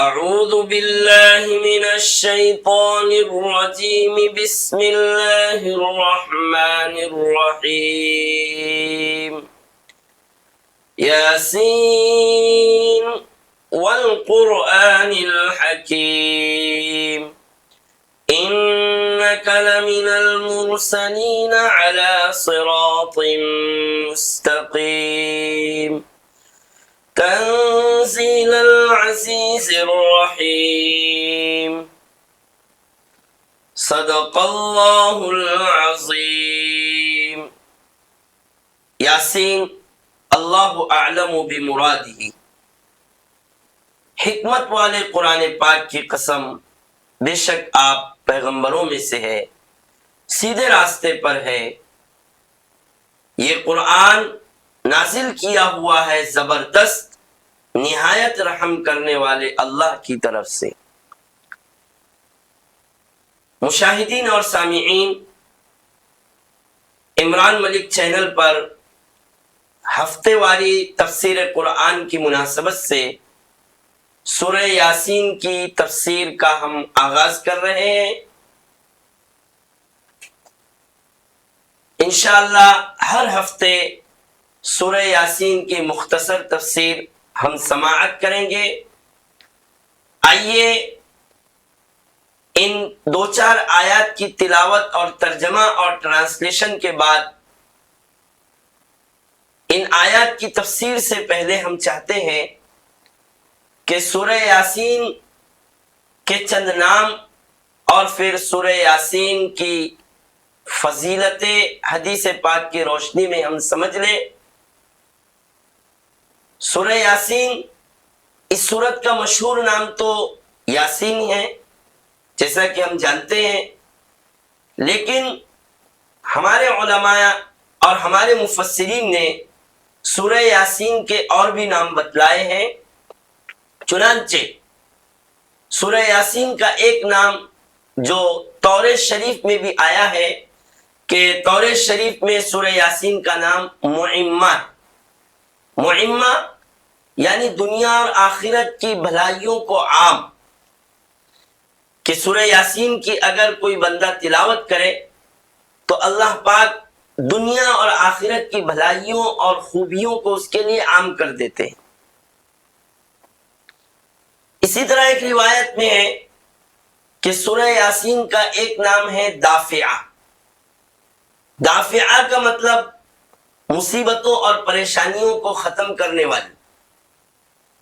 أعوذ بالله من الشيطان الرجيم بسم الله الرحمن الرحيم ياسين والقرآن الحكيم إنك لمن المرسلين على صراط مستقيم تنزيل العزيز الرحيم صدق اللہ العظیم۔ یاسین اللہ اعلم بمرادہ، حکمت والے قرآن پاک کی قسم، بے شک آپ پیغمبروں میں سے ہے، سیدھے راستے پر ہے۔ یہ قرآن نازل کیا ہوا ہے زبردست، نہایت رحم کرنے والے اللہ کی طرف سے۔ مشاہدین اور سامعین، عمران ملک چینل پر ہفتے واری تفسیر قرآن کی مناسبت سے سورہ یاسین کی تفسیر کا ہم آغاز کر رہے ہیں۔ انشاءاللہ ہر ہفتے سورہ یاسین کی مختصر تفسیر ہم سماعت کریں گے۔ آئیے ان دو چار آیات کی تلاوت اور ترجمہ اور ٹرانسلیشن کے بعد ان آیات کی تفسیر سے پہلے ہم چاہتے ہیں کہ سورہ یاسین کے چند نام اور پھر سورہ یاسین کی فضیلت حدیث پاک کی روشنی میں ہم سمجھ لیں۔ سورہ یاسین، اس سورت کا مشہور نام تو یاسین ہے جیسا کہ ہم جانتے ہیں، لیکن ہمارے علماء اور ہمارے مفسرین نے سورہ یاسین کے اور بھی نام بتلائے ہیں۔ چنانچہ سورہ یاسین کا ایک نام جو تورات شریف میں بھی آیا ہے کہ تورات شریف میں سورہ یاسین کا نام معمہ، معمہ یعنی دنیا اور آخرت کی بھلائیوں کو عام، کہ سورہ یاسین کی اگر کوئی بندہ تلاوت کرے تو اللہ پاک دنیا اور آخرت کی بھلائیوں اور خوبیوں کو اس کے لیے عام کر دیتے ہیں۔ اسی طرح ایک روایت میں ہے کہ سورہ یاسین کا ایک نام ہے دافعہ۔ دافعہ کا مطلب مصیبتوں اور پریشانیوں کو ختم کرنے والی،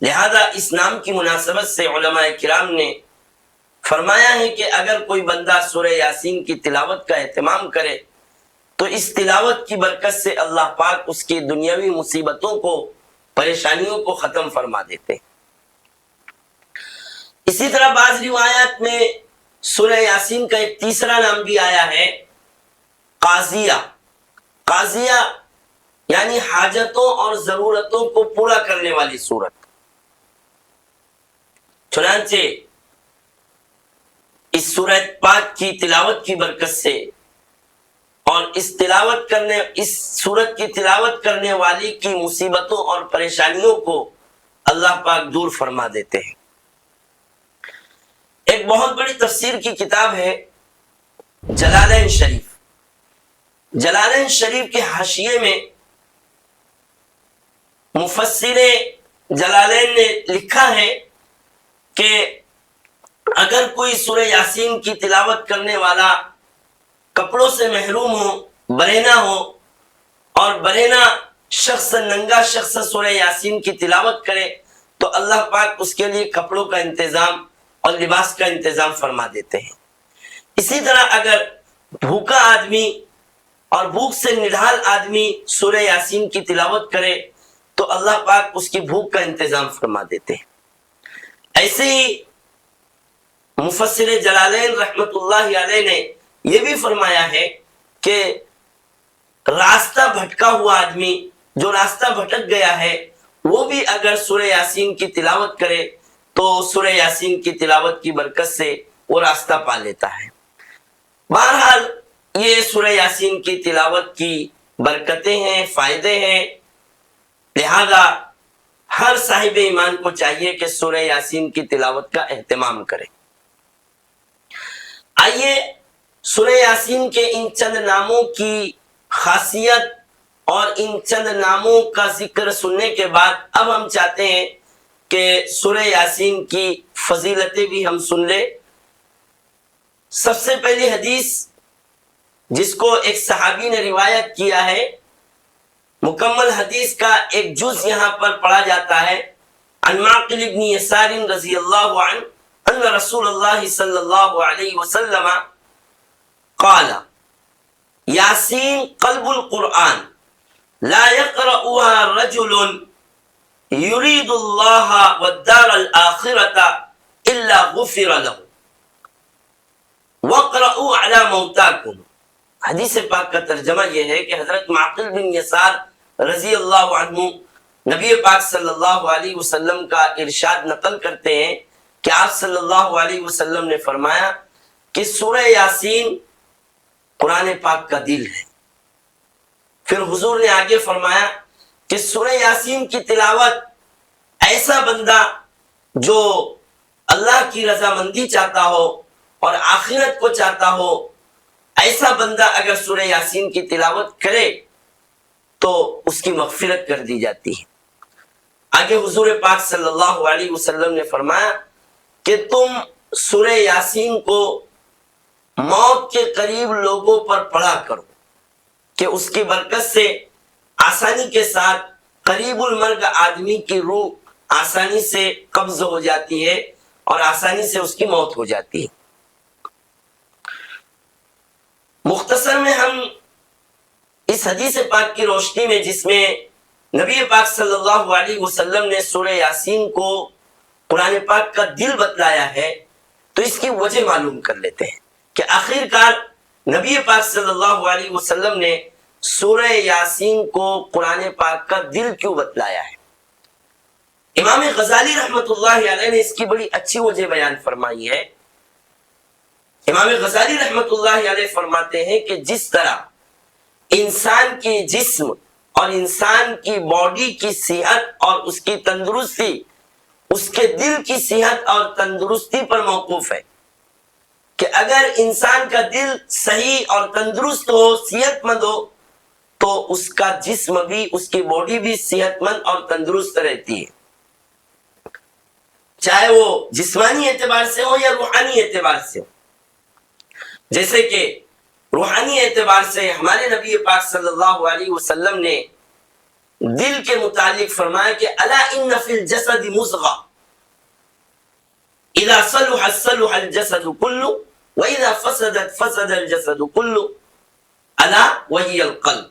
لہذا اس نام کی مناسبت سے علماء کرام نے فرمایا ہے کہ اگر کوئی بندہ سورہ یاسین کی تلاوت کا اہتمام کرے تو اس تلاوت کی برکت سے اللہ پاک اس کی دنیاوی مصیبتوں کو، پریشانیوں کو ختم فرما دیتے ہیں۔ اسی طرح بعض روایات میں سورہ یاسین کا ایک تیسرا نام بھی آیا ہے، قاضیہ۔ قاضیہ یعنی حاجتوں اور ضرورتوں کو پورا کرنے والی سورت۔ چنانچہ اس سورہ پاک کی تلاوت کی برکت سے اور اس سورت کی تلاوت کرنے والی کی مصیبتوں اور پریشانیوں کو اللہ پاک دور فرما دیتے ہیں۔ ایک بہت بڑی تفسیر کی کتاب ہے جلالین شریف۔ جلالین شریف کے حاشیے میں مفسر جلالین نے لکھا ہے کہ اگر کوئی سورہ یاسین کی تلاوت کرنے والا کپڑوں سے محروم ہو، برینا ہو، اور برینا شخص، ننگا شخص سورہ یاسین کی تلاوت کرے تو اللہ پاک اس کے لیے کپڑوں کا انتظام اور لباس کا انتظام فرما دیتے ہیں۔ اسی طرح اگر بھوکا آدمی اور بھوک سے نڈھال آدمی سورہ یاسین کی تلاوت کرے تو اللہ پاک اس کی بھوک کا انتظام فرما دیتے ہیں۔ ایسے ہی مفسر جلالین رحمت اللہ علیہ نے یہ بھی فرمایا ہے کہ راستہ بھٹکا ہوا آدمی، جو راستہ بھٹک گیا ہے، وہ بھی اگر سورہ یاسین کی تلاوت کرے تو سورہ یاسین کی تلاوت کی برکت سے وہ راستہ پا لیتا ہے۔ بہرحال یہ سورہ یاسین کی تلاوت کی برکتیں ہیں، فائدے ہیں، لہذا ہر صاحب ایمان کو چاہیے کہ سورہ یاسین کی تلاوت کا اہتمام کرے۔ آئیے سورہ یاسین کے ان چند ناموں کی خاصیت اور ان چند ناموں کا ذکر سننے کے بعد اب ہم چاہتے ہیں کہ سورہ یاسین کی فضیلتیں بھی ہم سن لیں۔ سب سے پہلی حدیث جس کو ایک صحابی نے روایت کیا ہے، مکمل حدیث کا ایک جز یہاں پر پڑھا جاتا ہے۔ عن معقل بن یسار رضی اللہ عنہ ان رسول اللہ صلی اللہ علیہ وسلم قال یاسین قلب القرآن لا يقرأها رجل يريد الله والدار الآخرة إلا غفر له وَاقْرَؤُوا عَلَى مَوْتَاكُمْ۔ حدیث پاک کا ترجمہ یہ ہے کہ حضرت معقل بن یسار رضی اللہ عنہ نبی پاک صلی اللہ علیہ وسلم کا ارشاد نقل کرتے ہیں کہ آپ صلی اللہ علیہ وسلم نے فرمایا کہ سورہ یاسین قرآن پاک کا دل ہے۔ پھر حضور نے آگے فرمایا کہ سورہ یاسین کی تلاوت ایسا بندہ جو اللہ کی رضامندی چاہتا ہو اور آخرت کو چاہتا ہو، ایسا بندہ اگر سورہ یاسین کی تلاوت کرے تو اس کی مغفرت کر دی جاتی ہے۔ آگے حضور پاک صلی اللہ علیہ وسلم نے فرمایا کہ تم سورہ یاسین کو موت کے قریب لوگوں پر پڑھا کرو کہ اس کی برکت سے آسانی کے ساتھ قریب المرگ آدمی کی روح آسانی سے قبض ہو جاتی ہے اور آسانی سے اس کی موت ہو جاتی ہے۔ مختصر میں ہم اس حدیث پاک کی روشنی میں جس میں نبی پاک صلی اللہ علیہ وسلم نے سورہ یاسین کو قرآن پاک کا دل بتلایا ہے، تو اس کی وجہ معلوم کر لیتے ہیں کہ آخر کار نبی پاک صلی اللہ علیہ وسلم نے سورہ یاسین کو قرآن پاک کا دل کیوں بتلایا ہے۔ امام غزالی رحمت اللہ علیہ نے اس کی بڑی اچھی وجہ بیان فرمائی ہے۔ امام غزالی رحمت اللہ علیہ فرماتے ہیں کہ جس طرح انسان کی جسم اور انسان کی باڈی کی صحت اور اس کی تندرستی اس کے دل کی صحت اور تندرستی پر موقوف ہے، کہ اگر انسان کا دل صحیح اور تندرست ہو، صحت مند ہو، تو اس کا جسم بھی، اس کی باڈی بھی صحت مند اور تندرست رہتی ہے، چاہے وہ جسمانی اعتبار سے ہو یا روحانی اعتبار سے ہو۔ جیسے کہ روحانی اعتبار سے ہمارے نبی پاک صلی اللہ علیہ وسلم نے دل کے متعلق فرمایا کہ الا ان فی الجسد مضغہ اذا صلحت صلح الجسد كله واذا فسدت فسد الجسد كله الا وهي القلب،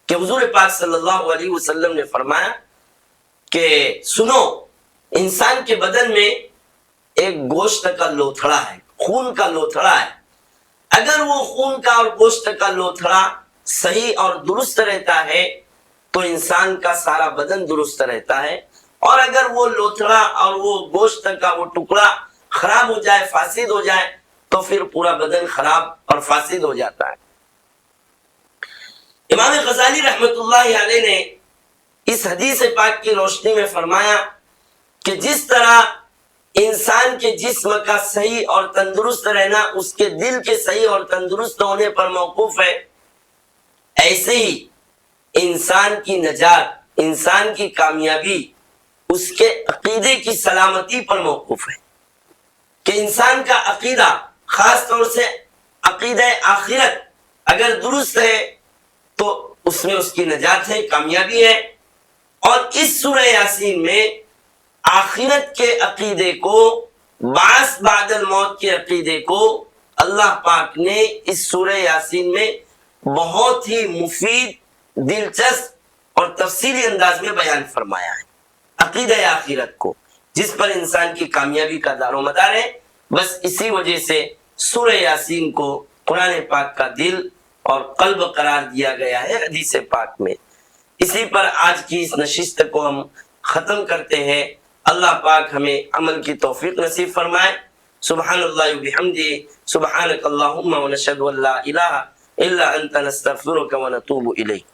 کہ حضور پاک صلی اللہ علیہ وسلم نے فرمایا کہ سنو، انسان کے بدن میں ایک گوشت کا لوتھڑا ہے، خون کا لوتھڑا ہے۔ اگر وہ خون کا اور گوشت کا لوتھڑا صحیح اور درست رہتا ہے تو انسان کا سارا بدن درست رہتا ہے، اور اگر وہ لوتھڑا اور وہ گوشت کا وہ ٹکڑا خراب ہو جائے، فاسد ہو جائے، تو پھر پورا بدن خراب اور فاسد ہو جاتا ہے۔ امام غزالی رحمت اللہ علیہ نے اس حدیث پاک کی روشنی میں فرمایا کہ جس طرح انسان کے جسم کا صحیح اور تندرست رہنا اس کے دل کے صحیح اور تندرست ہونے پر موقوف ہے، ایسے ہی انسان کی نجات، انسان کی کامیابی اس کے عقیدے کی سلامتی پر موقوف ہے، کہ انسان کا عقیدہ، خاص طور سے عقیدہ آخرت اگر درست ہے تو اس میں اس کی نجات ہے، کامیابی ہے۔ اور اس سورہ یاسین میں آخرت کے عقیدے کو، بعث بعد الموت کے عقیدے کو اللہ پاک نے اس سورہ یاسین میں بہت ہی مفید، دلچسپ اور تفصیلی انداز میں بیان فرمایا ہے۔ عقیدہ آخرت کو، جس پر انسان کی کامیابی کا دار و مدار ہے، بس اسی وجہ سے سورہ یاسین کو قرآن پاک کا دل اور قلب قرار دیا گیا ہے حدیث پاک میں۔ اسی پر آج کی اس نشست کو ہم ختم کرتے ہیں۔ اللہ پاک ہمیں عمل کی توفیق نصیب فرمائے۔ سبحان اللہ وبحمدہ، سبحانک اللہم ونشہد ان لا الہ الا انت نستغفرک ونتوب الیک۔